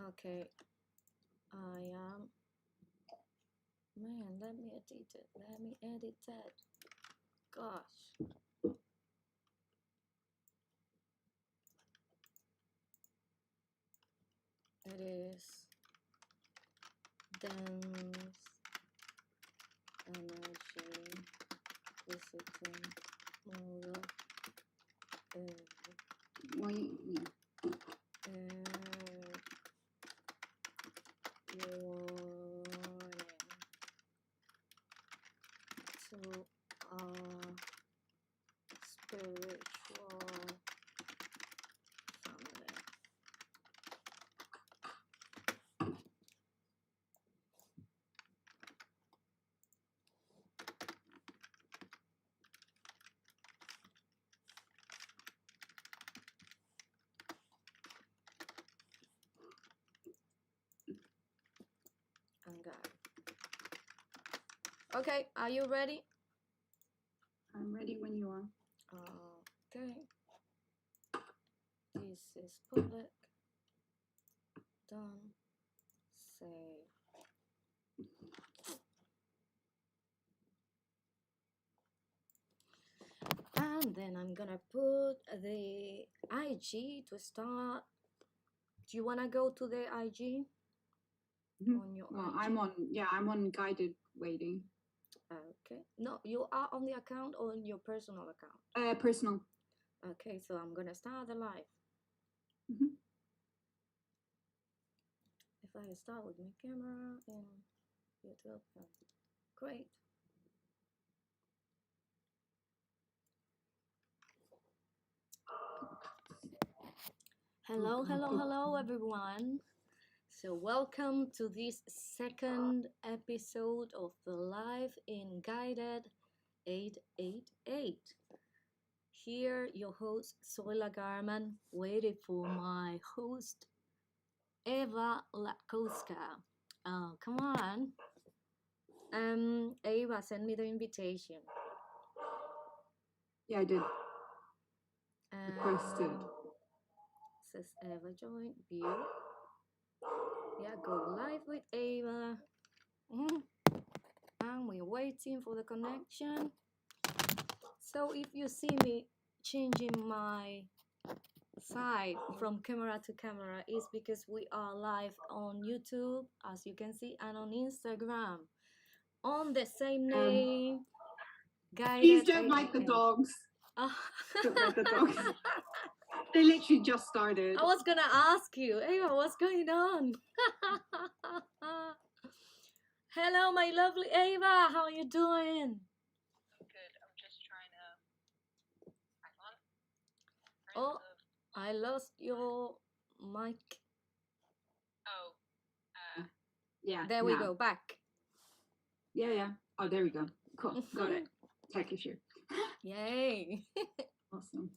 Okay, I am. Man, let me edit it. Let me edit that. Gosh. It is dense energy visiting model Warning. to our spiritual family. And God. Okay, are you ready? I'm ready when you are. Okay. This is public. Done. Save. And then I'm gonna put the IG to start. Do you wanna go to the IG? On your well, IG? I'm on guided waiting. Okay. No, you are on the account or on your personal account? Personal. Okay, so I'm gonna start the live. If I start with my camera and YouTube, great. Hello, everyone. So welcome to this second episode of the Live in Guided 888. Here, your host, Zoila Garman, waiting for my host, Ewa Latkowska. Oh, come on. Eva, send me the invitation. Yeah, I did. Requested. Says Eva join, view. Yeah, go live with Eva. And we're waiting for the connection. So if you see me changing my side from camera to camera, it's because we are live on YouTube, as you can see, and on Instagram on the same name. Please don't bite the dogs. Don't bite the dogs. They literally just started. I was gonna ask you, Eva, what's going on? Hello, my lovely Eva. How are you doing? I'm good. I'm just trying to. Oh, I lost your mic. Oh. Yeah. There we go. Back. Yeah. Oh, there we go. Cool. Got it. Tech issue. Yay. Awesome.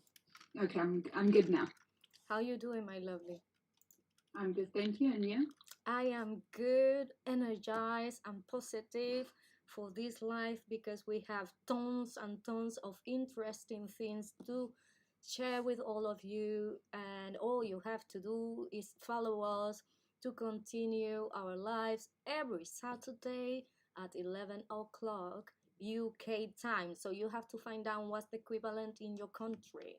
Okay, I'm good now. How you doing, my lovely? I'm good, thank you. And you? I am good, energized, and positive for this life because we have tons and tons of interesting things to share with all of you, and all you have to do is follow us to continue our lives every Saturday at 11 o'clock UK time. So you have to find out what's the equivalent in your country.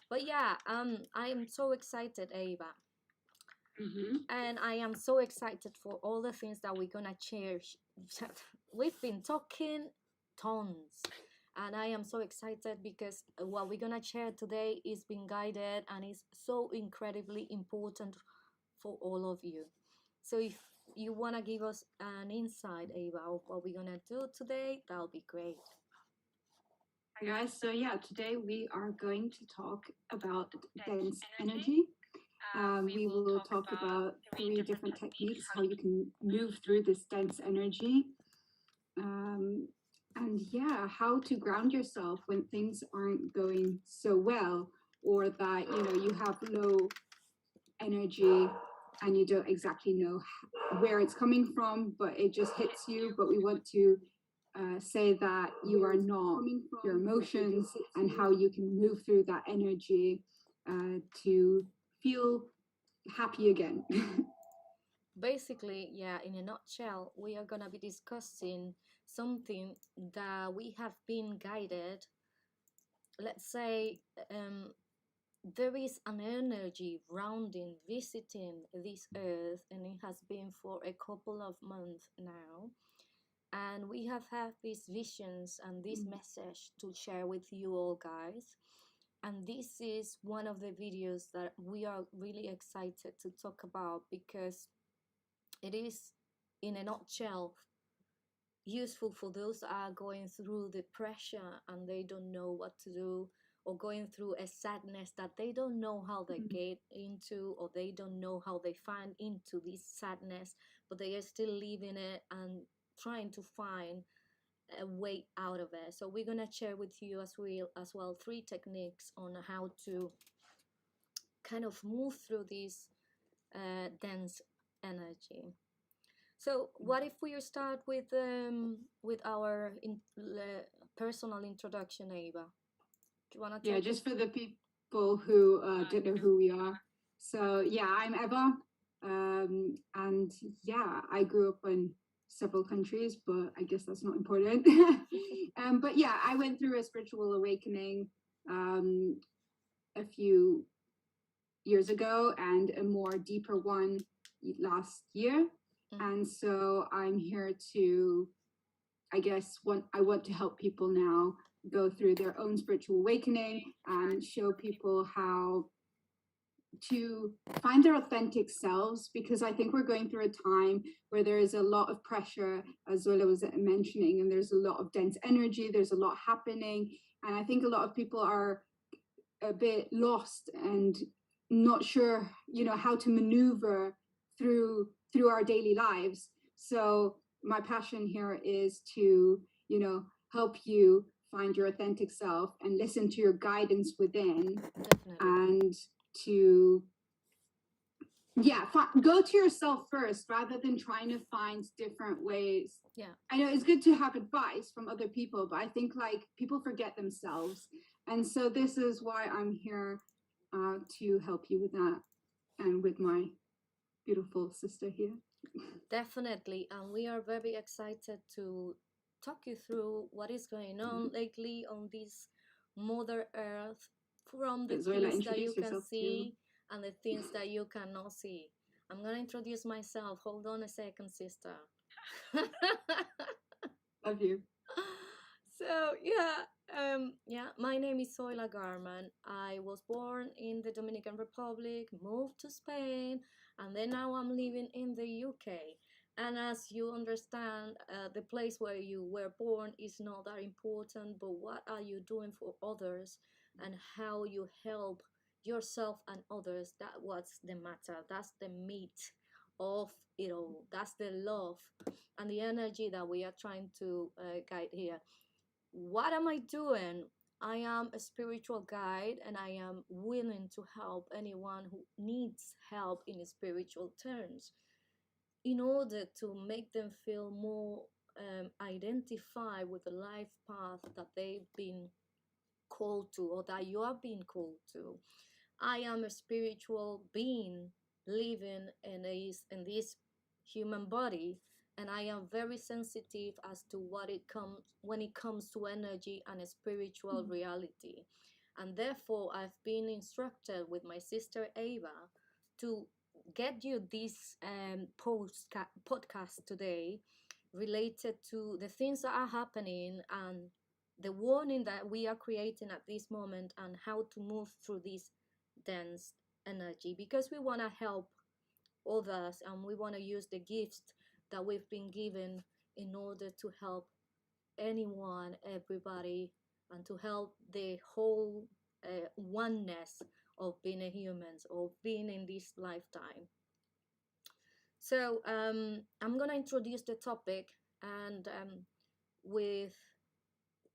But yeah, I am so excited, Eva. And I am so excited for all the things that we're gonna share. We've been talking tons, and I am so excited because what we're gonna share today is being guided and is so incredibly important for all of you. So if you wanna give us an insight, Eva, of what we're gonna do today, that'll be great. Hi guys, so yeah, today we are going to talk about dense energy. We will talk about 3 different techniques, how you can move through this dense energy. And yeah, how to ground yourself when things aren't going so well, or that, you have low energy and you don't exactly know where it's coming from, but it just hits you. But we want to say that you are not your emotions, and how you can move through that energy to feel happy again. basically, yeah, in a nutshell, we are gonna be discussing something that we have been guided. Let's say, um, there is an energy rounding, visiting this earth, and it has been for a couple of months now. And we have had these visions and this message to share with you all, guys. And this is one of the videos that we are really excited to talk about because it is, in a nutshell, useful for those that are going through the pressure and they don't know what to do, or going through a sadness that they don't know how they get into, or they don't know how they find into this sadness, but they are still living it and trying to find a way out of it. So we're gonna share with you as well 3 techniques on how to kind of move through this dense energy. So, what if we start with our personal introduction, Eva? Do you want to Yeah, take just it? for the people who don't know who we are. So yeah, I'm Eva, and yeah, I grew up in several countries, but I guess that's not important. But yeah, I went through a spiritual awakening a few years ago, and a more deeper one last year. And so I'm here to, I guess, I want to help people now go through their own spiritual awakening and show people how to find their authentic selves, because I think we're going through a time where there is a lot of pressure, as Zoila was mentioning, and there's a lot of dense energy, there's a lot happening, and I think a lot of people are a bit lost and not sure, how to maneuver through our daily lives. So my passion here is to, help you find your authentic self and listen to your guidance within. Definitely. And to go to yourself first rather than trying to find different ways. Yeah, I know it's good to have advice from other people, but I think like people forget themselves, and so this is why I'm here to help you with that, and with my beautiful sister here. definitely. And we are very excited to talk you through what is going on lately on this Mother Earth, from the Zoila, things that you introduce can yourself too. see and the things that you cannot see. I'm gonna introduce myself. Hold on a second, sister. Love you. So yeah, my name is Zoila Garman. I was born in the Dominican Republic, moved to Spain, and then now I'm living in the UK. And as you understand, the place where you were born is not that important, but what are you doing for others and how you help yourself and others, that what's the matter. That's the meat of it all. That's the love and the energy that we are trying to guide here. What am I doing? I am a spiritual guide and I am willing to help anyone who needs help in spiritual terms, in order to make them feel more identified with the life path that they've been called to, or that you are being called to. I am a spiritual being living in this human body, and I am very sensitive as to what it comes when it comes to energy and spiritual reality. And therefore, I've been instructed with my sister Ava to get you this podcast today, related to the things that are happening and the warning that we are creating at this moment, and how to move through this dense energy, because we want to help others and we want to use the gifts that we've been given in order to help anyone, everybody, and to help the whole oneness of being a human, or being in this lifetime. So I'm gonna introduce the topic, and with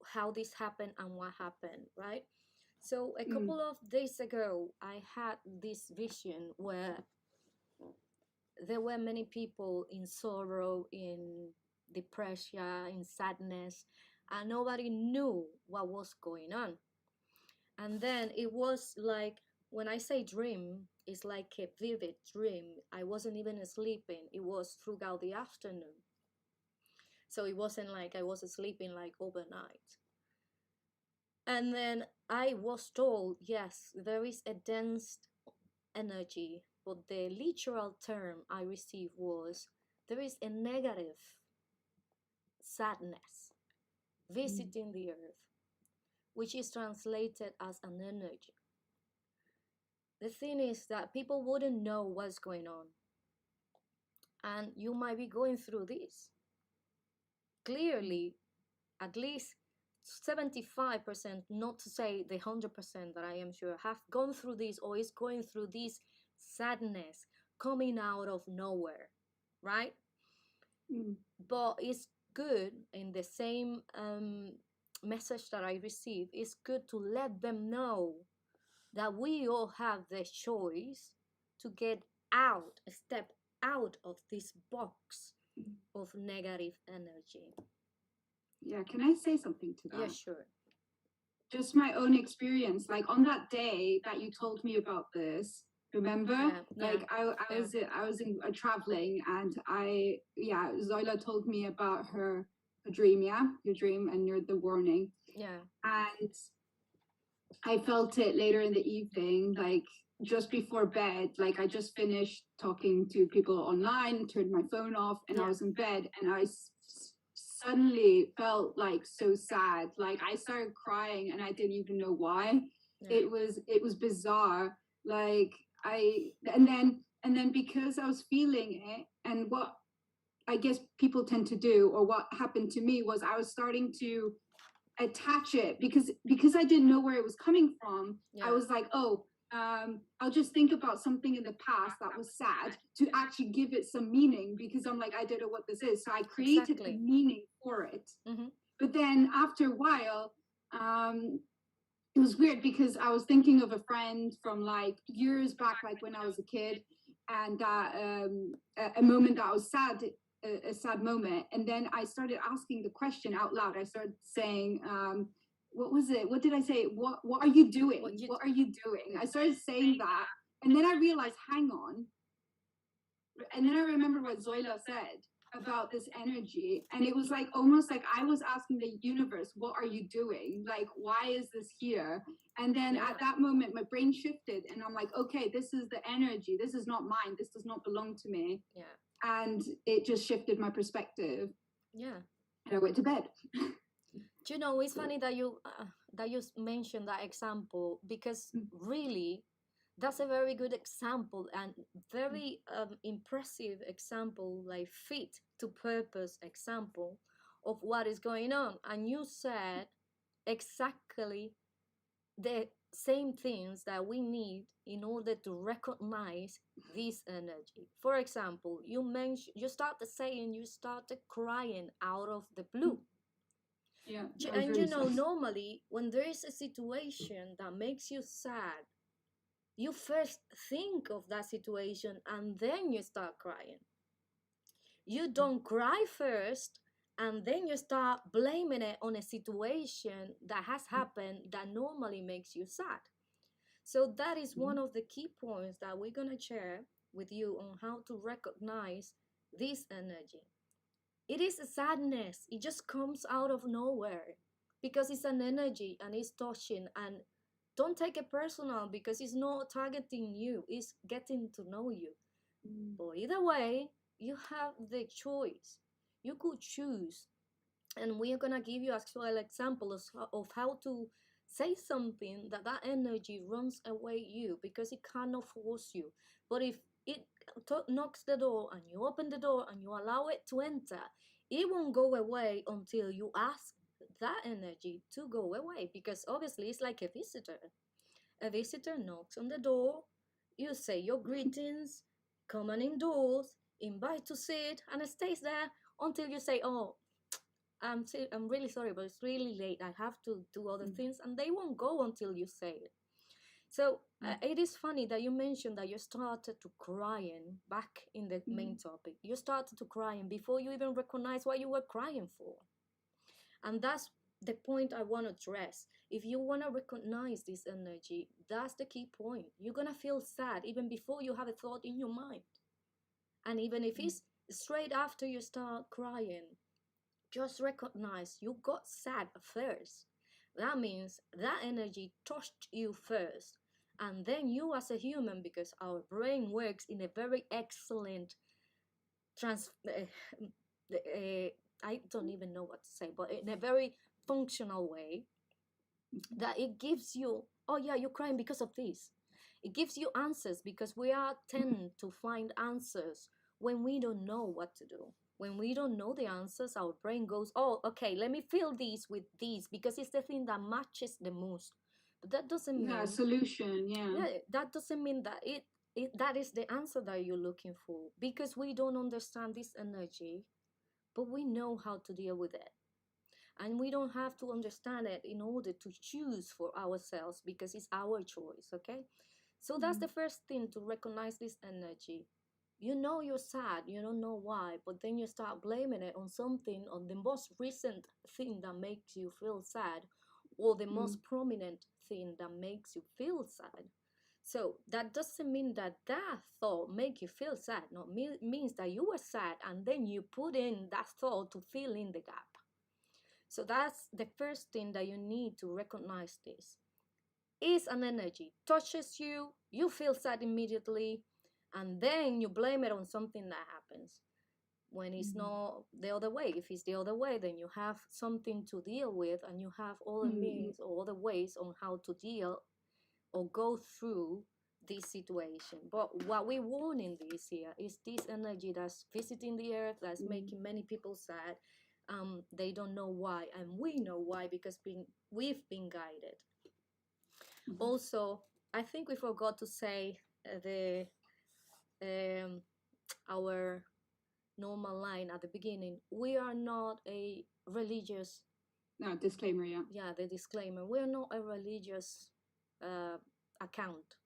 how this happened and what happened, right? So a couple of days ago, I had this vision where there were many people in sorrow, in depression, in sadness, and nobody knew what was going on. And then it was like, when I say dream, It's like a vivid dream. I wasn't even sleeping. It was throughout the afternoon. So it wasn't like I was sleeping like overnight. And then I was told, yes, there is a dense energy, but the literal term I received was there is a negative sadness visiting the earth, which is translated as an energy. The thing is that people wouldn't know what's going on, and you might be going through this. Clearly, at least 75%, not to say the 100% that I am sure, have gone through this or is going through this sadness coming out of nowhere, right? But it's good in the same message that I received, it's good to let them know that we all have the choice to get out, step out of this box of negative energy. Yeah, can I say something to that? Yeah, sure. Just my own experience. Like on that day that you told me about this, remember? Like I was in traveling, and Zoila told me about her dream. Yeah, your dream and the warning. Yeah. And I felt it later in the evening, like just before bed. Like I just finished talking to people online, turned my phone off, and I was in bed, and I suddenly felt like so sad. Like I started crying, and I didn't even know why. It was bizarre. Like and then because I was feeling it, and what I guess people tend to do, or what happened to me, was I was starting to attach it because I didn't know where it was coming from. I was like, I'll just think about something in the past that was sad to actually give it some meaning, because I'm like, I don't know what this is. So I created a meaning for it. But then after a while, it was weird because I was thinking of a friend from like years back, like when I was a kid, and a moment that was sad, a sad moment. And then I started asking the question out loud. I started saying, what was it? What did I say? What are you doing? What are you doing? I started saying that. And then I realized, hang on. And then I remember what Zoila said about this energy. And it was like almost like I was asking the universe, what are you doing? Like, why is this here? And then at that moment, my brain shifted, and I'm like, okay, this is the energy. This is not mine. This does not belong to me. Yeah. And it just shifted my perspective. Yeah. And I went to bed. Do you know, it's funny that you mentioned that example, because really that's a very good example and very impressive example, like fit to purpose example of what is going on. And you said exactly the same things that we need in order to recognize this energy. For example, you started saying you started crying out of the blue. Yeah, and you know, normally when there is a situation that makes you sad, you first think of that situation and then you start crying. You don't cry first and then you start blaming it on a situation that has happened that normally makes you sad. So that is one of the key points that we're going to share with you on how to recognize this energy. It is a sadness. It just comes out of nowhere because it's an energy and it's touching. And don't take it personal because it's not targeting you. It's getting to know you. But either way, you have the choice. You could choose. And we are going to give you actual examples of how to say something that energy runs away you, because it cannot force you. But if it knocks the door and you open the door and you allow it to enter, it won't go away until you ask that energy to go away, because obviously it's like a visitor. A visitor knocks on the door, you say your greetings, come on indoors, invite to sit, and it stays there until you say, oh, I'm really sorry, but it's really late. I have to do other things, and they won't go until you say it. So it is funny that you mentioned that you started to crying back in the main topic. You started to crying before you even recognize what you were crying for. And that's the point I want to stress. If you want to recognize this energy, that's the key point. You're going to feel sad even before you have a thought in your mind. And even if it's straight after you start crying, just recognize you got sad first. That means that energy touched you first. And then you, as a human, because our brain works in a very excellent trans. I don't even know what to say, but in a very functional way, that it gives you, oh yeah, you're crying because of this. It gives you answers, because we are tend to find answers when we don't know what to do. When we don't know the answers, our brain goes, oh, okay, let me fill these with these because it's the thing that matches the most. But that doesn't mean, Yeah, solution. yeah, that doesn't mean that that is the answer that you're looking for, because we don't understand this energy, but we know how to deal with it. And we don't have to understand it in order to choose for ourselves, because it's our choice, okay? So that's the first thing, to recognize this energy. You know you're sad, you don't know why, but then you start blaming it on something, on the most recent thing that makes you feel sad, or the most prominent thing that makes you feel sad. So that doesn't mean that that thought make you feel sad. No, means that you were sad and then you put in that thought to fill in the gap. So that's the first thing that you need to recognize. This is an energy, touches you, you feel sad immediately, and then you blame it on something that happens. When it's not the other way, if it's the other way, then you have something to deal with, and you have other means or other ways on how to deal or go through this situation. But what we want in this here is this energy that's visiting the earth, that's making many people sad. They don't know why, and we know why, because we've been guided. Also, I think we forgot to say the our normal line at the beginning. We are not a religious. No, disclaimer. Yeah, the disclaimer. We are not a religious account.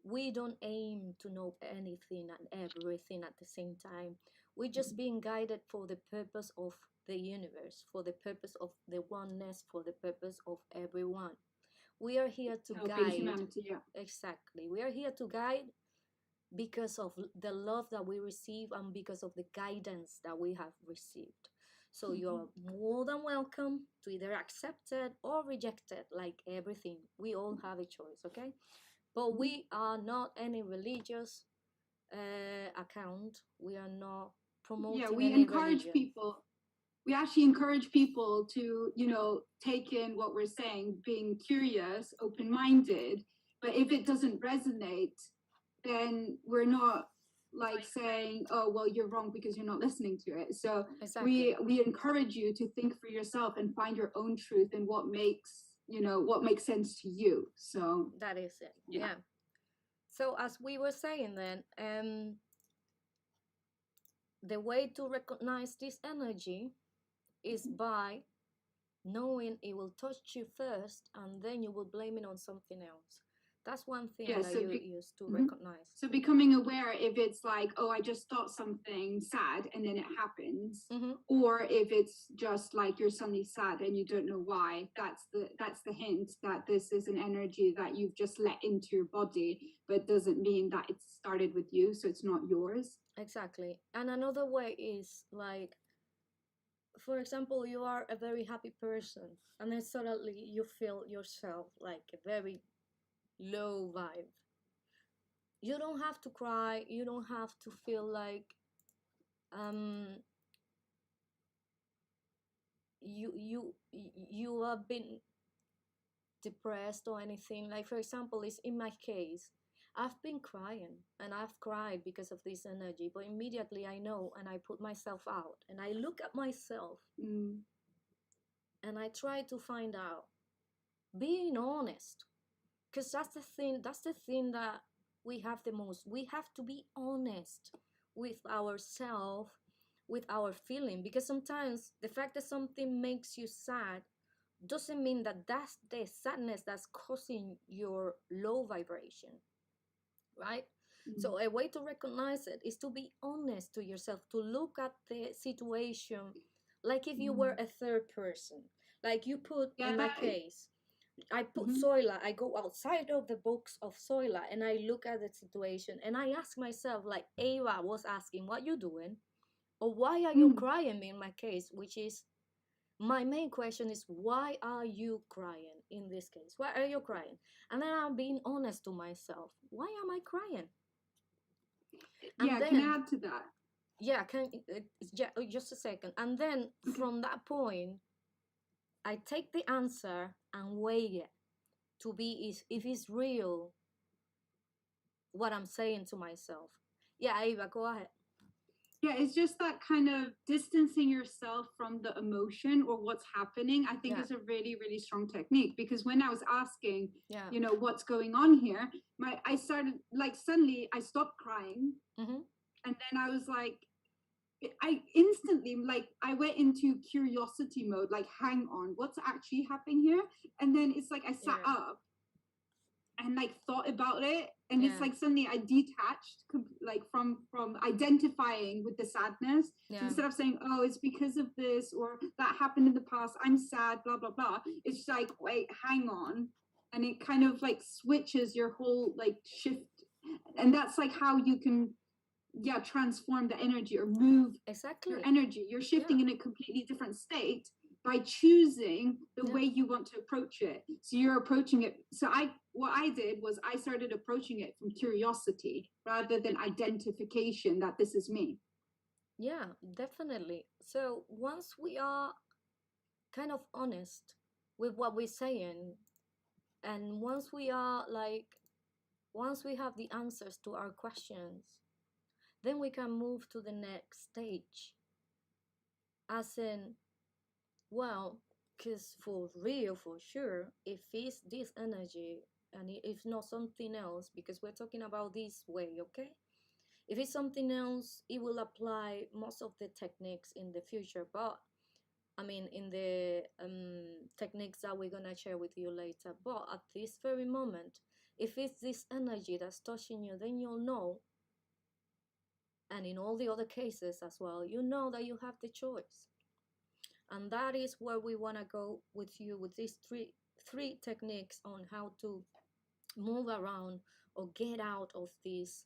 We don't aim to know anything and everything at the same time. We're just being guided for the purpose of the universe, for the purpose of the oneness, for the purpose of everyone. We are here to guide humanity. Yeah, exactly. We are here to guide because of the love that we receive and because of the guidance that we have received. So you're more than welcome to either accept it or reject it, like everything. We all have a choice, okay? But we are not any religious account. We are not promoting. Yeah, we any encourage religion. people. We actually encourage people to, take in what we're saying, being curious, open-minded. But if it doesn't resonate, then we're not like saying, oh, well, you're wrong because you're not listening to it. So Exactly. we encourage you to think for yourself and find your own truth and what makes sense to you. So that is it. Yeah. So as we were saying then, the way to recognize this energy is by knowing it will touch you first, and then you will blame it on something else. That's one thing that you used to recognize. So becoming aware if it's like, oh, I just thought something sad and then it happens, or if it's just like you're suddenly sad and you don't know why. That's the hint that this is an energy that you've just let into your body, but doesn't mean that it started with you, so it's not yours. Exactly. And another way is like, for example, you are a very happy person, and then suddenly you feel yourself like a very low vibe. You don't have to cry, you don't have to feel like you have been depressed or anything. Like, for example, is in my case, I've been crying and I've cried because of this energy, but immediately I know, and I put myself out and I look at myself and I try to find out, being honest, because that's the thing that we have the most. We have to be honest with ourselves, with our feeling, because sometimes the fact that something makes you sad doesn't mean that that's the sadness that's causing your low vibration, right? So a way to recognize it is to be honest to yourself, to look at the situation like if you were a third person, Like you put Yeah, in my that. case, I put Mhm. Zoila, I go outside of the box of Zoila and I look at the situation and I ask myself, like Ava was asking, what you doing? Or why are you Mm. crying in my case? Which is my main question is, why are you crying in this case? Why are you crying? And then I'm being honest to myself. Why am I crying? And Yeah, can then, I add to that? yeah, just a second. And then Okay. from that point, I take the answer and weigh it to be if it's real what I'm saying to myself. Yeah, Ava, go ahead. Yeah, it's just that kind of distancing yourself from the emotion or what's happening, I think Yeah, is a really, really strong technique. Because when I was asking, yeah. what's going on here, I started like suddenly I stopped crying. Mm-hmm. And then I was like, I instantly like I went into curiosity mode, like, hang on, what's actually happening here? And then it's like I sat Yeah, up and like thought about it, and it's yeah, like suddenly I detached like from identifying with the sadness. So yeah. instead of saying, oh, it's because of this or that happened in the past, I'm sad, blah blah blah, it's like, wait, hang on. And it kind of like switches your whole like shift. And that's like how you can, yeah, transform the energy or move your Exactly. energy. You're Yeah, shifting in a completely different state by choosing the yeah, way you want to approach it. So you're approaching it. So what I did was I started approaching it from curiosity rather than identification that this is me. yeah, definitely. So once we are kind of honest with what we're saying, and once we have the answers to our questions, then we can move to the next stage. As in, well, because for real, for sure, if it's this energy and if not something else, because we're talking about this way, okay? If it's something else, it will apply most of the techniques in the future. But I mean, in the techniques that we're gonna share with you later. But at this very moment, if it's this energy that's touching you, then you'll know. And in all the other cases as well, you know that you have the choice. And that is where we wanna go with you with these three techniques on how to move around or get out of this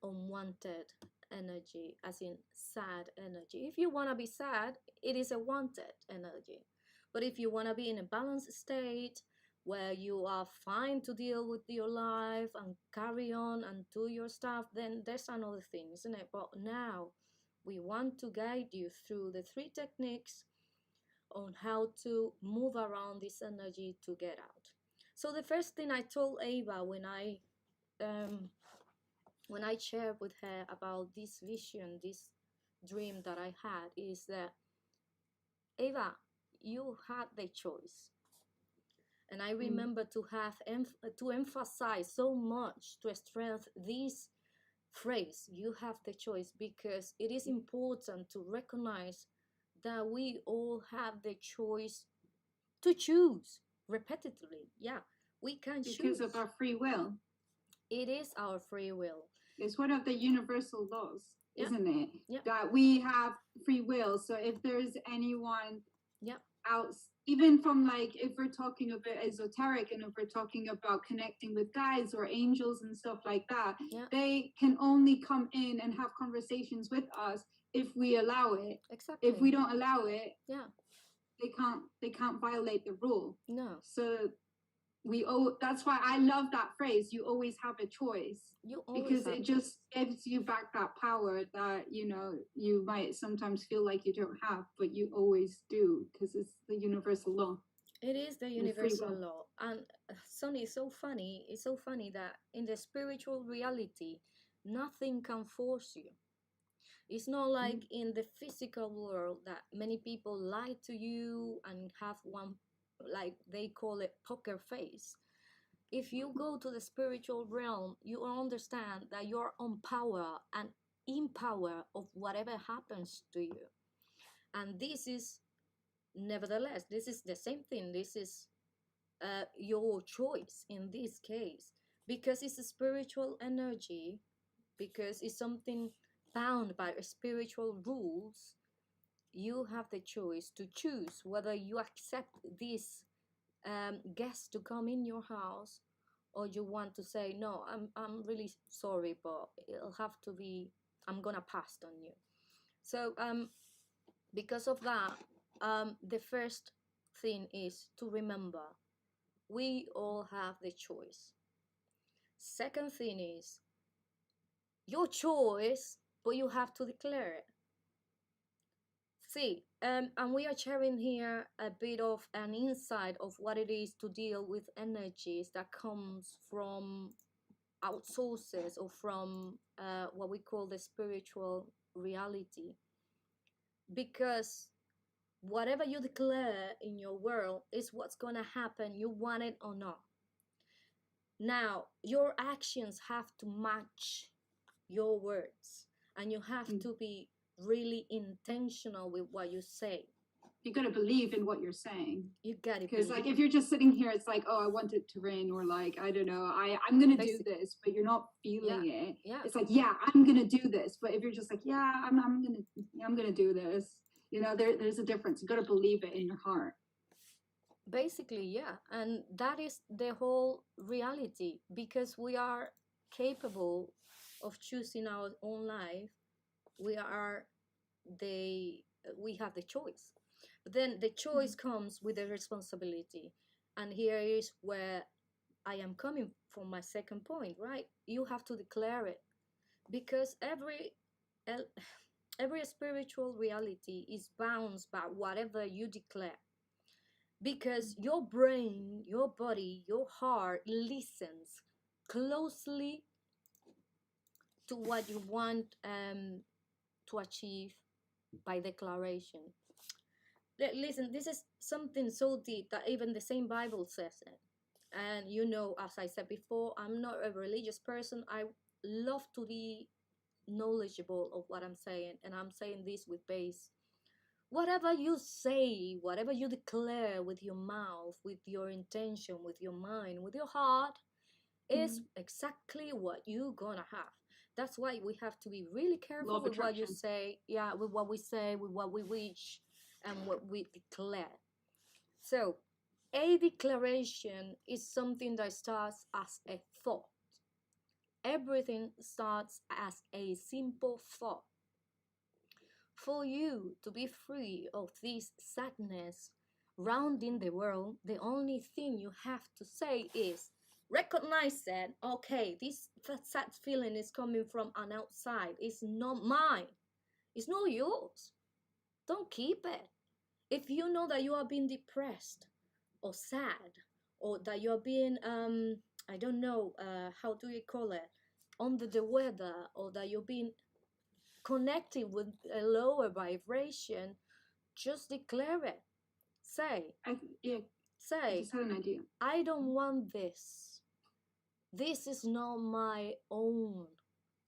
unwanted energy, as in sad energy. If you want to be sad, it is a wanted energy. But if you want to be in a balanced state where you are fine to deal with your life and carry on and do your stuff, then there's another thing, isn't it? But now we want to guide you through the three techniques on how to move around this energy to get out. So the first thing I told Ava um, when I shared with her about this vision, this dream that I had, is that Ava, you had the choice, and I Mm. remember to have to emphasize so much to strengthen this phrase. You have the choice because it is important to recognize that we all have the choice to choose repetitively. Yeah, we can Because of choose. our free will. It is our free will. It's one of the universal laws, Yeah, isn't it? yeah, That we have free will. So if there's anyone yeah, out, even from like if we're talking a bit esoteric and if we're talking about connecting with guides or angels and stuff like that, yeah, they can only come in and have conversations with us if we allow it. exactly. If we don't allow it, Yeah, they can't violate the rule. no, So that's why I love that phrase, you always have a choice, you always because have it choice. just gives you back that power that you might sometimes feel like you don't have, but you always do, because it's the universal law It is the and free universal will. law. And Sonny, it's so funny. It's so funny that in the spiritual reality, nothing can force you. It's not like in the physical world that many people lie to you and have one, like they call it poker face. If you go to the spiritual realm, you understand that you're on power and in power of whatever happens to you. And this is, nevertheless, this is the same thing. This is your choice in this case because it's a spiritual energy, because it's something bound by spiritual rules. you have the choice to choose whether you accept this guest to come in your house, or you want to say, no, I'm really sorry, but it'll have to be, I'm gonna pass on you. So because of that, the first thing is to remember we all have the choice. Second thing is your choice, but you have to declare it. See, and we are sharing here a bit of an insight of what it is to deal with energies that comes from outsources or from what we call the spiritual reality. Because whatever you declare in your world is what's going to happen, you want it or not. Now, your actions have to match your words, and you have to be really intentional with what you say. You got to believe in what you're saying. You got to, because like if you're just sitting here, it's like, oh, I want it to rain, or like, I don't know, I'm gonna do this, but you're not feeling it. It's like, yeah, I'm gonna do this, but if you're just like, yeah, I'm gonna do this, you know, there's a difference. You got to believe it in your heart. Basically, yeah, and that is the whole reality, because we are capable of choosing our own life. We have the choice, but then the choice comes with the responsibility. And here is where I am coming from my second point, right? You have to declare it, because every spiritual reality is bound by whatever you declare. Because your brain, your body, your heart listens closely to what you want to achieve by declaration. Listen, this is something so deep that even the same Bible says it. And you know, as I said before, I'm not a religious person. I love to be knowledgeable of what I'm saying, and I'm saying this with base. Whatever you say, whatever you declare with your mouth, with your intention, with your mind, with your heart, is exactly what you're gonna have. That's why we have to be really careful with what you say, with what we say, with what we wish, and what we declare. So, a declaration is something that starts as a thought. Everything starts as a simple thought. For you to be free of this sadness rounding the world, the only thing you have to say is recognize that, okay, this sad feeling is coming from an outside. It's not mine. It's not yours. Don't keep it. If you know that you are being depressed or sad, or that you're being, I don't know, how do you call it, under the weather, or that you're being connected with a lower vibration, just declare it. Say, I just had an idea. I don't want this. This is not my own.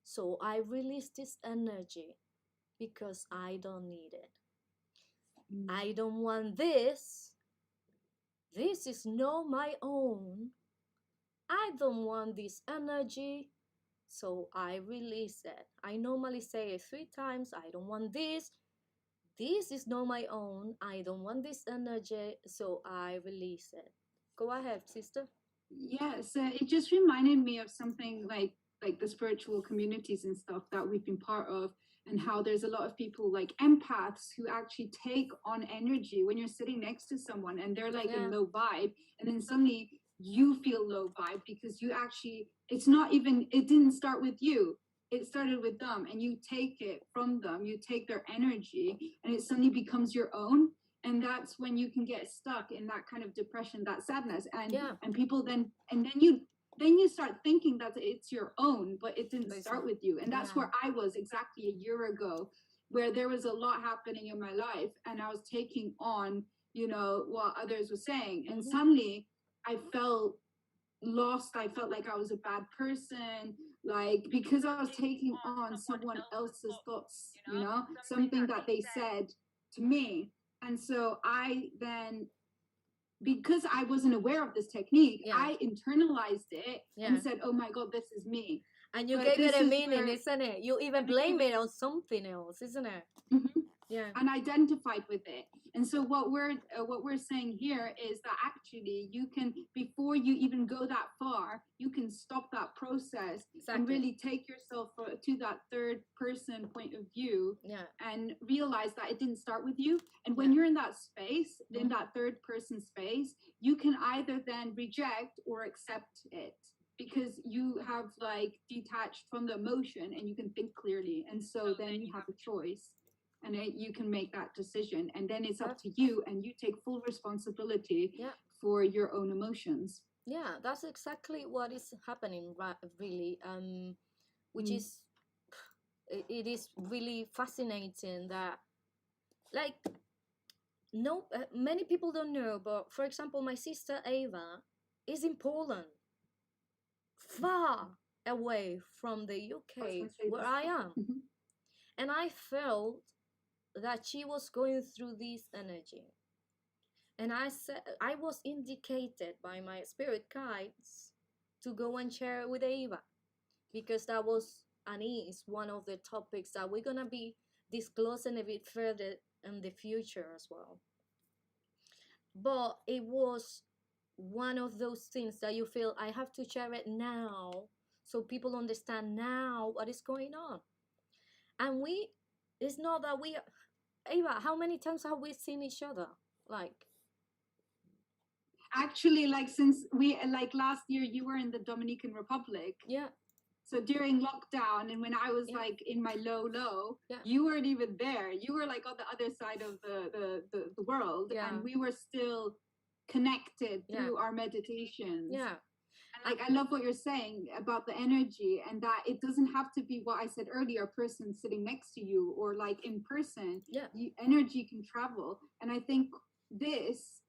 So I release this energy because I don't need it. I don't want this. This is not my own. I don't want this energy. So I release it. I normally say it 3 times. I don't want this. This is not my own. I don't want this energy. So I release it. Go ahead, sister. Yes, it just reminded me of something like the spiritual communities and stuff that we've been part of, and how there's a lot of people like empaths who actually take on energy when you're sitting next to someone and they're like in low vibe, and then suddenly you feel low vibe because you actually, it didn't start with you, it started with them, and you take it from them, you take their energy, and it suddenly becomes your own. And that's when you can get stuck in that kind of depression, that sadness, and people then you start thinking that it's your own, but it didn't start with you. And that's where I was exactly a year ago, where there was a lot happening in my life, and I was taking on, what others were saying, and suddenly I felt lost. I felt like I was a bad person, like, because I was taking on someone else's thoughts, something that they said to me. And so I then, because I wasn't aware of this technique, I internalized it and said, oh my God, this is me. And you gave it a meaning, isn't it? You even blame it on something else, isn't it? and identified with it. And so what we're saying here is that actually you can, before you even go that far, you can stop that process and really take yourself to that third person point of view, and realize that it didn't start with you. And when you're in that space, in that third person space, you can either then reject or accept it, because you have like detached from the emotion and you can think clearly. And so then you have a choice, and you can make that decision, and then it's up to you, and you take full responsibility for your own emotions. Yeah, that's exactly what is happening, really, which is, it is really fascinating that, like, no, many people don't know, but for example, my sister Eva is in Poland, far away from the UK where I am. And I felt that she was going through this energy. And I said, I was indicated by my spirit guides to go and share with Eva, because that was and is one of the topics that we're gonna be disclosing a bit further in the future as well. But it was one of those things that you feel, I have to share it now so people understand now what is going on. And it's not that we, Eva, how many times have we seen each other? Like, actually, like, since we, like, last year you were in the Dominican Republic. So during lockdown, and when I was like in my low, you weren't even there. You were like on the other side of the world, and we were still connected through our meditations. And like, I love what you're saying about the energy, and that it doesn't have to be what I said earlier, a person sitting next to you or like in person. Energy can travel. And I think this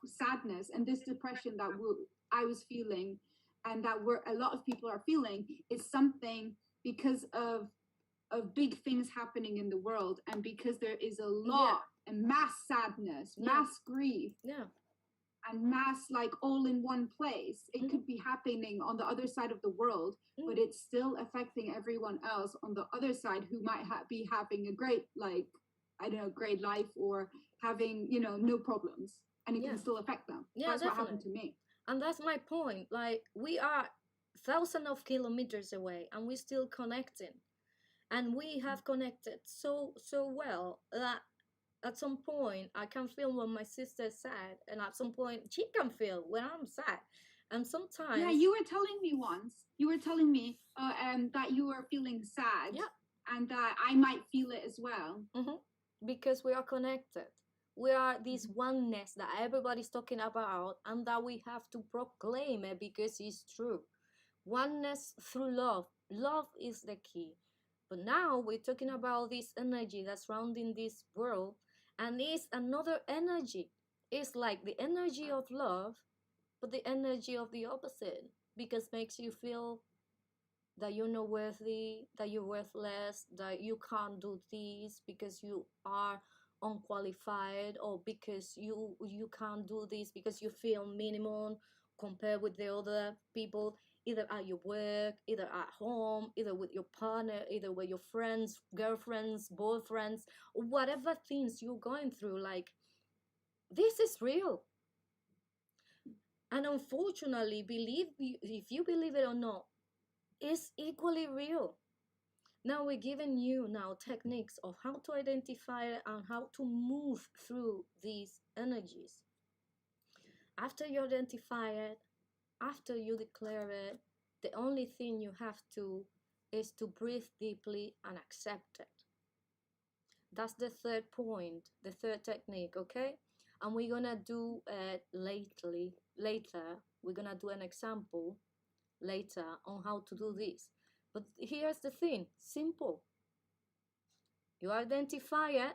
sadness and this depression that I was feeling, and that a lot of people are feeling, is something because of big things happening in the world, and because there is a lot and mass sadness, mass grief, and mass, like, all in one place. It could be happening on the other side of the world, but it's still affecting everyone else on the other side, who might be having a great, like, I don't know, great life, or having, you know, no problems, and it can still affect them. That's definitely what happened to me. And that's my point. Like, we are thousands of kilometers away, and we're still connecting. And we have connected so well that at some point I can feel when my sister is sad, and at some point she can feel when I'm sad. And sometimes, you were telling me once, that you were feeling sad, and that I might feel it as well. Because we are connected. We are this oneness that everybody's talking about, and that we have to proclaim it because it's true. Oneness through love. Love is the key. But now we're talking about this energy that's surrounding this world, and it's another energy. It's like the energy of love, but the energy of the opposite, because makes you feel that you're not worthy, that you're worthless, that you can't do this because you are unqualified, or because you can't do this because you feel minimum compared with the other people, either at your work, either at home, either with your partner, either with your friends, girlfriends, boyfriends, whatever things you're going through. Like, this is real. And unfortunately, if you believe it or not, it's equally real. Now we're giving you techniques of how to identify it and how to move through these energies. After you identify it, after you declare it, the only thing you have to is to breathe deeply and accept it. That's the third point, the third technique, okay? And we're gonna do it later. We're gonna do an example later on how to do this. But here's the thing, simple. You identify it.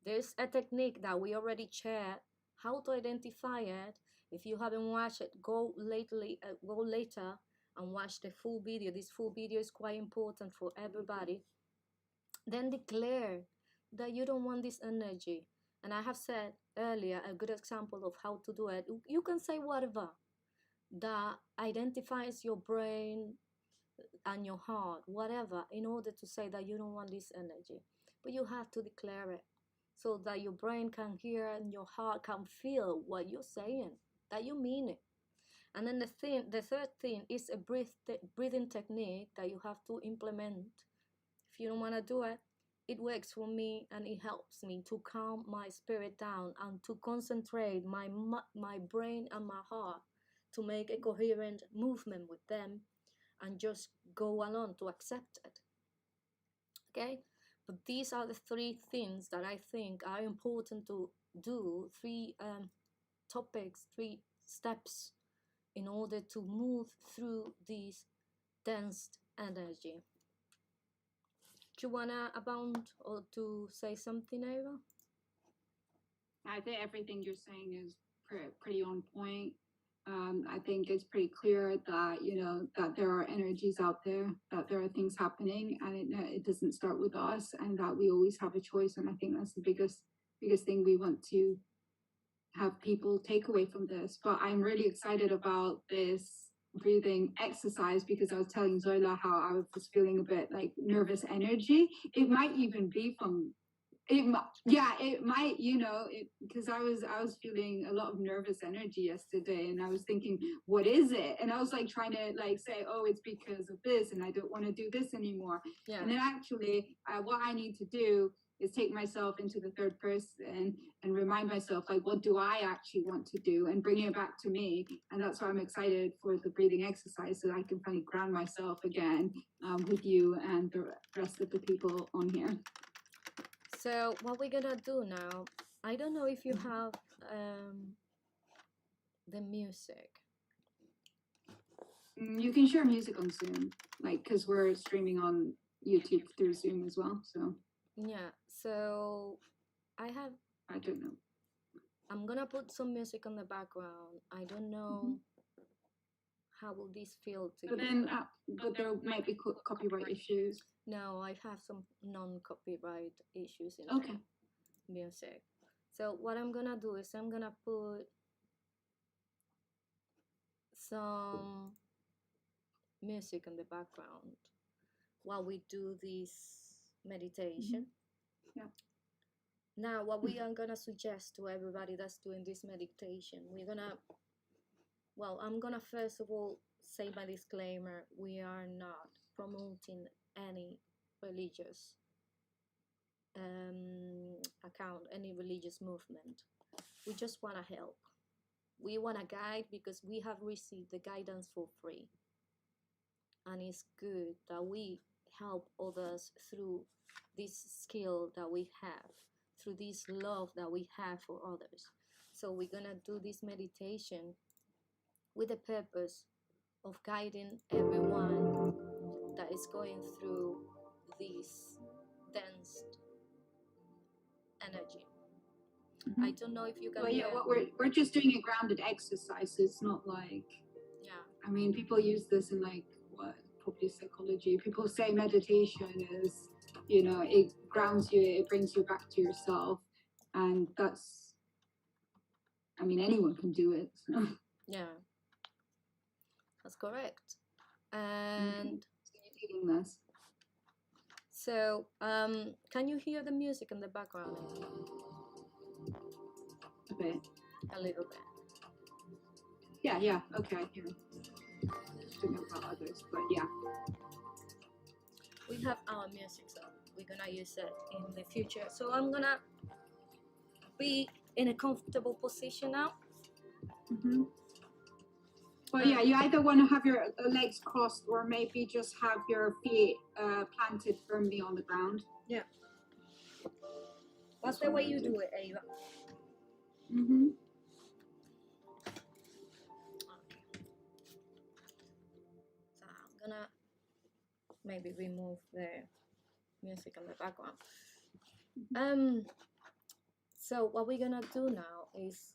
There's a technique that we already shared, how to identify it. If you haven't watched it, go later and watch the full video. This full video is quite important for everybody. Then declare that you don't want this energy. And I have said earlier a good example of how to do it. You can say whatever that identifies your brain and your heart, whatever, in order to say that you don't want this energy. But you have to declare it. so that your brain can hear and your heart can feel what you're saying, that you mean it. And then the third thing is a breathing technique that you have to implement. If you don't want to do it, it works for me and it helps me to calm my spirit down and to concentrate my brain and my heart to make a coherent movement with them and just go along to accept it. Okay? But these are the three things that I think are important to do, three topics, three steps in order to move through this dense energy. Do you wanna abound or to say something, Eva? I think everything you're saying is pretty on point. I think it's pretty clear that that there are energies out there, that there are things happening, and it doesn't start with us, and that we always have a choice. And I think that's the biggest thing we want to have people take away from this. But I'm really excited about this breathing exercise because I was telling Zoila how I was feeling a bit like nervous energy. It might even be from it might because I was feeling a lot of nervous energy yesterday, and I was thinking, what is it? And I was like trying to like say, oh, it's because of this, and I don't want to do this anymore. Yeah. And then actually what I need to do is take myself into the third person and remind myself, like, what do I actually want to do, and bring it back to me. And that's why I'm excited for the breathing exercise, so that I can finally ground myself again with you and the rest of the people on here. So what we're gonna do now, I don't know if you have the music. You can share music on Zoom, like, because we're streaming on YouTube through Zoom as well. So yeah, so I don't know. I'm gonna put some music on the background. I don't know how will this feel to But you. then, but there might be copyright issues. No, I have some non-copyright issues in Okay. the music. So what I'm gonna do is I'm gonna put some music in the background while we do this meditation. Yeah. Now, what we are gonna suggest to everybody that's doing this meditation, I'm gonna first of all say my disclaimer: we are not promoting any religious account, any religious movement. We just want to help. We want to guide because we have received the guidance for free. And it's good that we help others through this skill that we have, through this love that we have for others. So we're going to do this meditation with the purpose of guiding everyone that is going through this dense energy. I don't know if you can. Well, yeah, what we're just doing a grounded exercise. So it's not like. Yeah. I mean, people use this in like what, probably psychology. People say meditation is, it grounds you, it brings you back to yourself, and that's. I mean, anyone can do it. So. Yeah, that's correct. And so you're feeling this. So, can you hear the music in the background? A bit. A little bit. Yeah, okay, I hear it. I don't know about others, but yeah. We have our music, so we're gonna use it in the future. So I'm gonna be in a comfortable position now. Well, yeah, you either want to have your legs crossed or maybe just have your feet planted firmly on the ground. Yeah. That's the way you do it, Eva. Okay. So I'm gonna maybe remove the music in the background. So what we're gonna do now is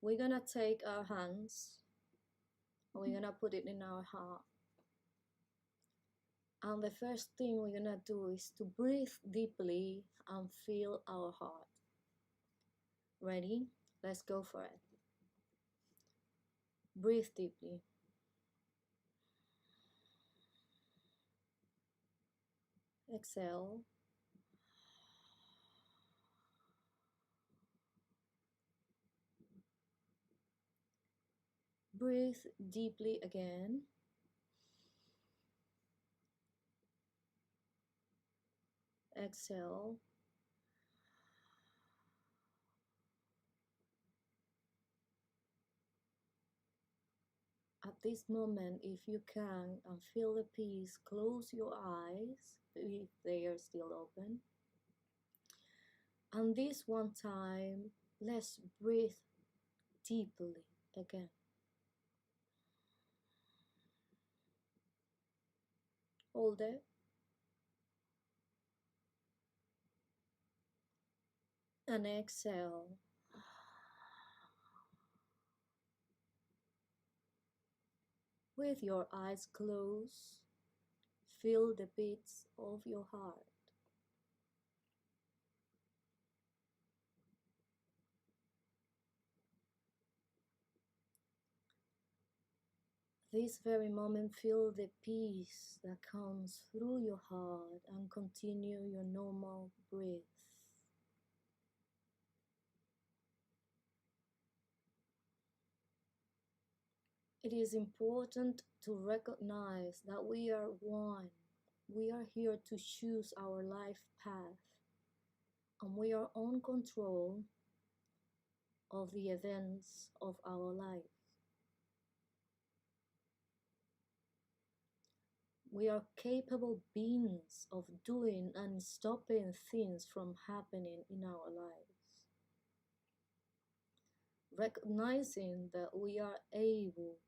we're gonna take our hands and we're gonna put it in our heart. And the first thing we're gonna do is to breathe deeply and feel our heart. Ready? Let's go for it. Breathe deeply. Exhale. Breathe deeply again. Exhale. At this moment, if you can and feel the peace, close your eyes if they are still open. And this one time, let's breathe deeply again. Hold it. And exhale. With your eyes closed, feel the beats of your heart. This very moment, feel the peace that comes through your heart and continue your normal breath. It is important to recognize that we are one. We are here to choose our life path, and we are on control of the events of our life. We are capable beings of doing and stopping things from happening in our lives. Recognizing that we are able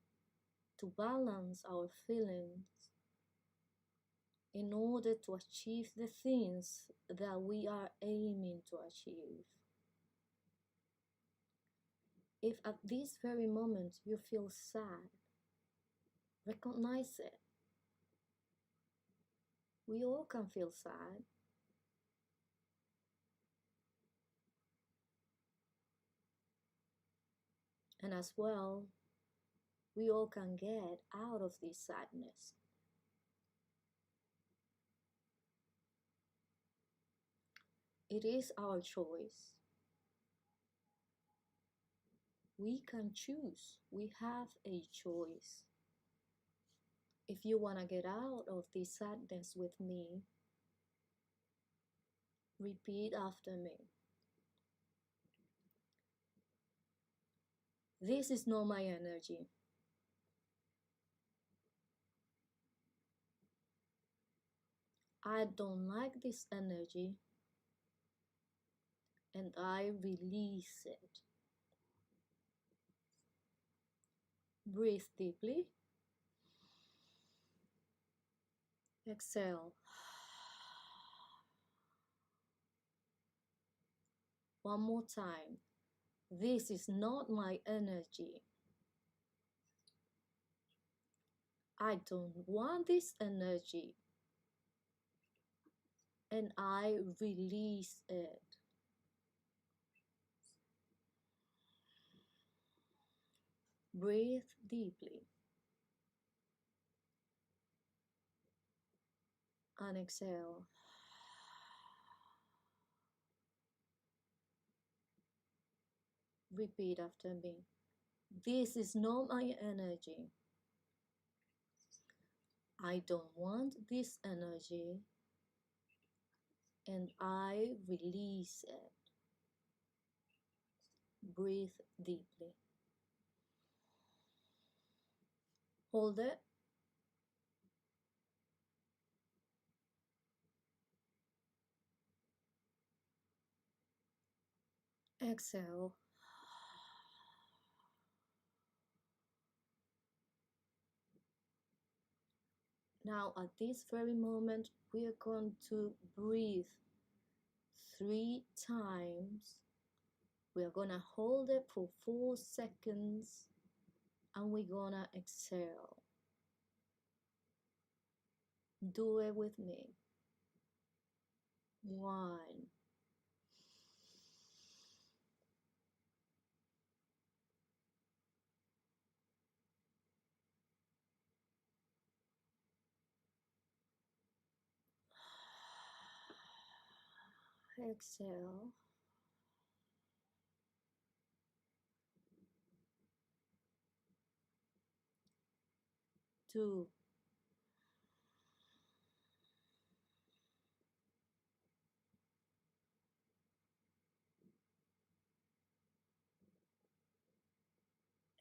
to balance our feelings in order to achieve the things that we are aiming to achieve. If at this very moment you feel sad, recognize it. We all can feel sad. And as well, we all can get out of this sadness. It is our choice. We can choose. We have a choice. If you want to get out of this sadness with me, repeat after me. This is not my energy. I don't like this energy, and I release it. Breathe deeply. Exhale. One more time. This is not my energy. I don't want this energy, and I release it. Breathe deeply and exhale. Repeat after me. This is not my energy. I don't want this energy, and I release it. Breathe deeply. Hold it. Exhale. Now, at this very moment, we are going to breathe 3 times. We are going to hold it for 4 seconds, and we're going to exhale. Do it with me. 1. Exhale. 2.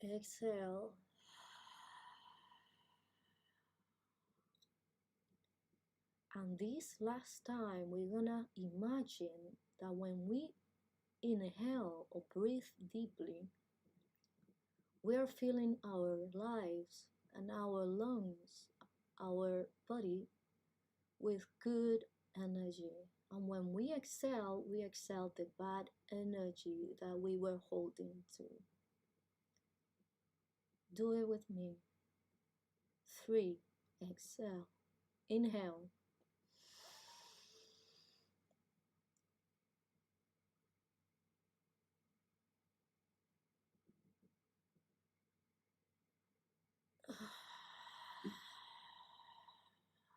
Exhale. And this last time, we're gonna imagine that when we inhale or breathe deeply, we are filling our lives and our lungs, our body with good energy. And when we exhale the bad energy that we were holding to. Do it with me. 3. Exhale. Inhale.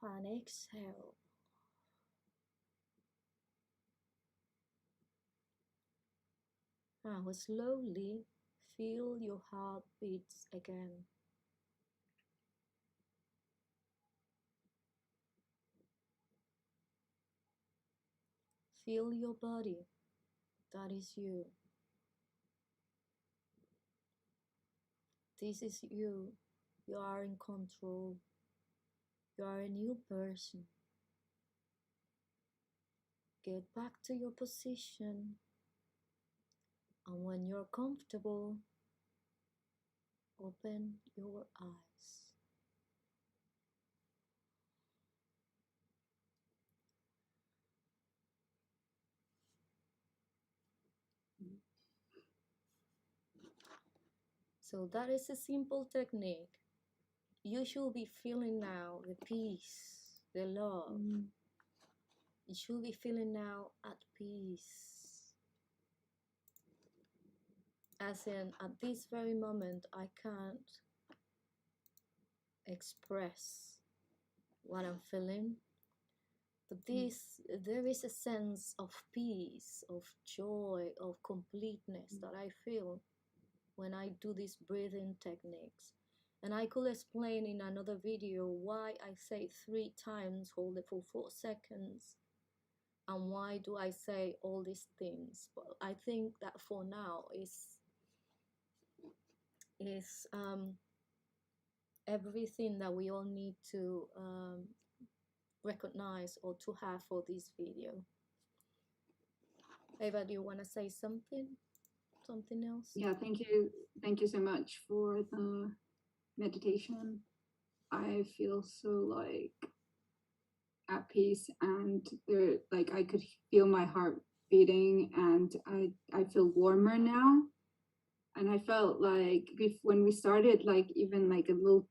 And exhale. Now slowly feel your heart beats again. Feel your body. That is you. This is you. You are in control. You are a new person. Get back to your position. And when you're comfortable, open your eyes. So that is a simple technique. You should be feeling now the peace, the love. You should be feeling now at peace. As in, at this very moment, I can't express what I'm feeling. But there is a sense of peace, of joy, of completeness that I feel when I do these breathing techniques. And I could explain in another video why I say 3 times, hold it for 4 seconds, and why do I say all these things. But I think that for now is everything that we all need to recognize or to have for this video. Eva, do you want to say something else? Yeah, thank you so much for the meditation. I feel so like at peace, and there, like, I could feel my heart beating, and I feel warmer now. And I felt like when we started, like even like a little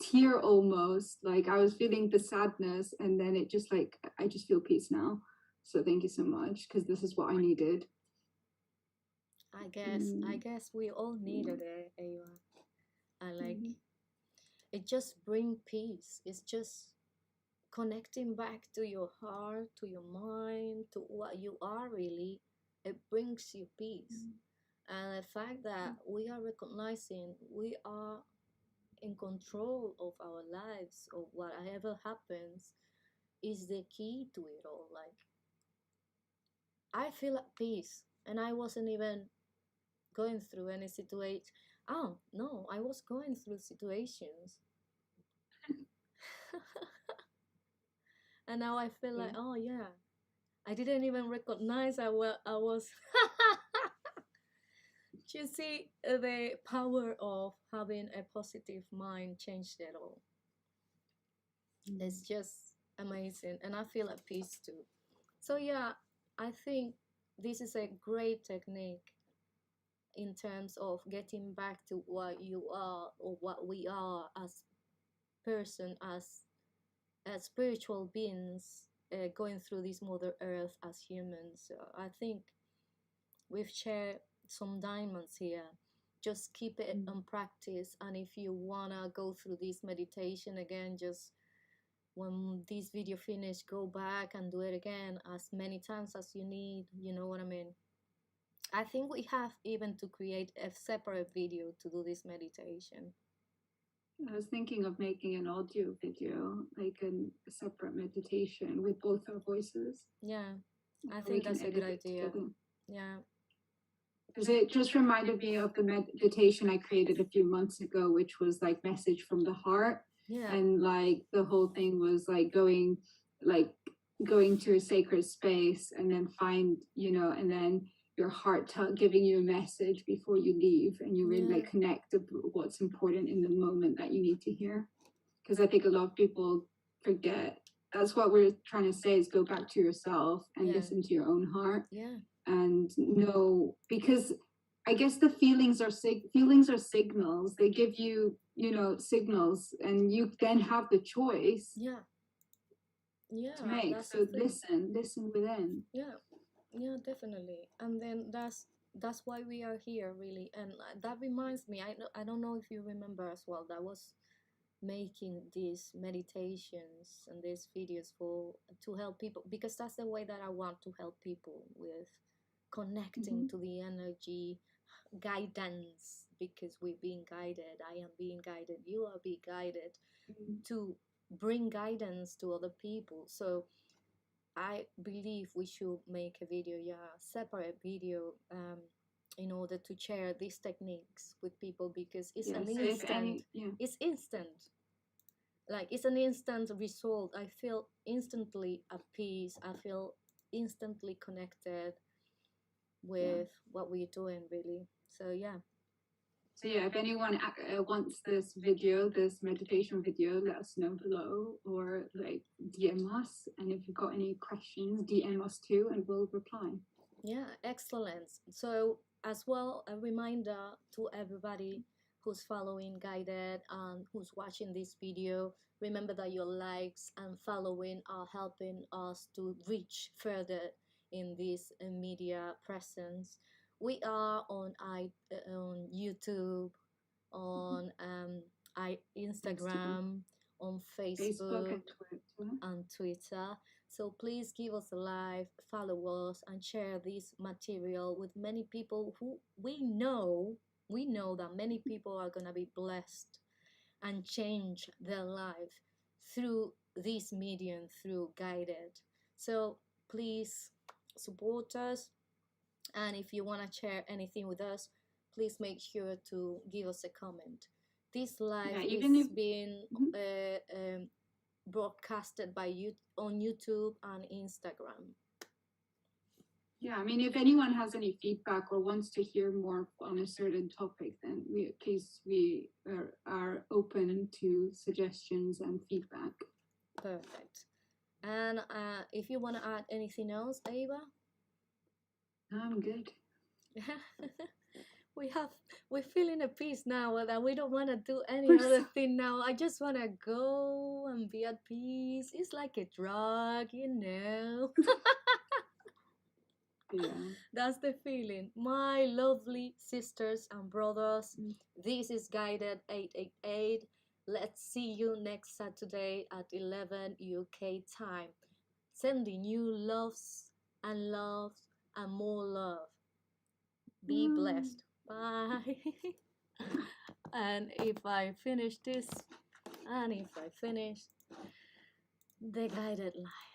tear almost, like I was feeling the sadness, and then it just like I just feel peace now. So thank you so much, because this is what I needed. I guess we all needed it, Eva. And like it just brings peace. It's just connecting back to your heart, to your mind, to what you are really. It brings you peace. And the fact that we are recognizing we are in control of our lives, of whatever happens, is the key to it all. Like, I feel at peace, and I wasn't even going through any situation. Oh no, I was going through situations. And now I feel like, oh yeah, I didn't even recognize I was. You see, the power of having a positive mind changed it all. It's just amazing, and I feel at peace too. So yeah, I think this is a great technique in terms of getting back to what you are, or what we are as person, as spiritual beings, going through this Mother Earth as humans. I think we've shared some diamonds here. Just keep it on practice, and if you wanna go through this meditation again, just when this video finish, go back and do it again as many times as you need. You know what I mean? I think we have even to create a separate video to do this meditation. I was thinking of making an audio video, like a separate meditation with both our voices. Yeah, I We think can that's a good edit it idea. together. Yeah, Because it just reminded me of the meditation I created a few months ago, which was like message from the heart. yeah, And like the whole thing was like going to a sacred space and then find, and then your heart giving you a message before you leave, and you really yeah, like connect to what's important in the moment that you need to hear. Because I think a lot of people forget. That's what we're trying to say, is go back to yourself and yeah, listen to your own heart yeah, and know, because I guess the feelings are signals. They give you, signals, and you then have the choice yeah, yeah. to make. That's the So thing. listen within. Yeah, yeah, definitely. And then that's why we are here, really. And that reminds me, I don't know if you remember as well, that was making these meditations and these videos for to help people, because that's the way that I want to help people with connecting to the energy guidance, because we're being guided. I am being guided, you are being guided to bring guidance to other people. So I believe we should make a video, yeah, separate video, in order to share these techniques with people, because it's Yeah, an so if instant, it's instant, like it's an instant result. I feel instantly at peace, I feel instantly connected with what we're doing, really. So yeah. So yeah, if anyone wants this video, this meditation video, let us know below, or like DM us. And if you've got any questions, DM us too, and we'll reply. Yeah, excellent. So as well, a reminder to everybody who's following Guided and who's watching this video, remember that your likes and following are helping us to reach further in this media presence. We are on YouTube, on Instagram, on Facebook Facebook, and Twitter. and Twitter. So please give us a like, follow us, and share this material with many people who we know that many people are gonna be blessed and change their life through this medium, through Guided. So please support us, and if you want to share anything with us, please make sure to give us a comment. This live is being broadcasted by you on YouTube and Instagram. Yeah, I mean, if anyone has any feedback or wants to hear more on a certain topic, then we are open to suggestions and feedback. Perfect. And if you want to add anything else, Eva? I'm good. We're feeling a peace now that we don't want to do any other thing now. I just want to go and be at peace. It's like a drug, you know. Yeah. That's the feeling. My lovely sisters and brothers, this is Guided 888. Let's see you next Saturday at 11 UK time. Sending you loves and loves and more love. Be blessed. Bye. And if I finish this, and if I finish the guided life.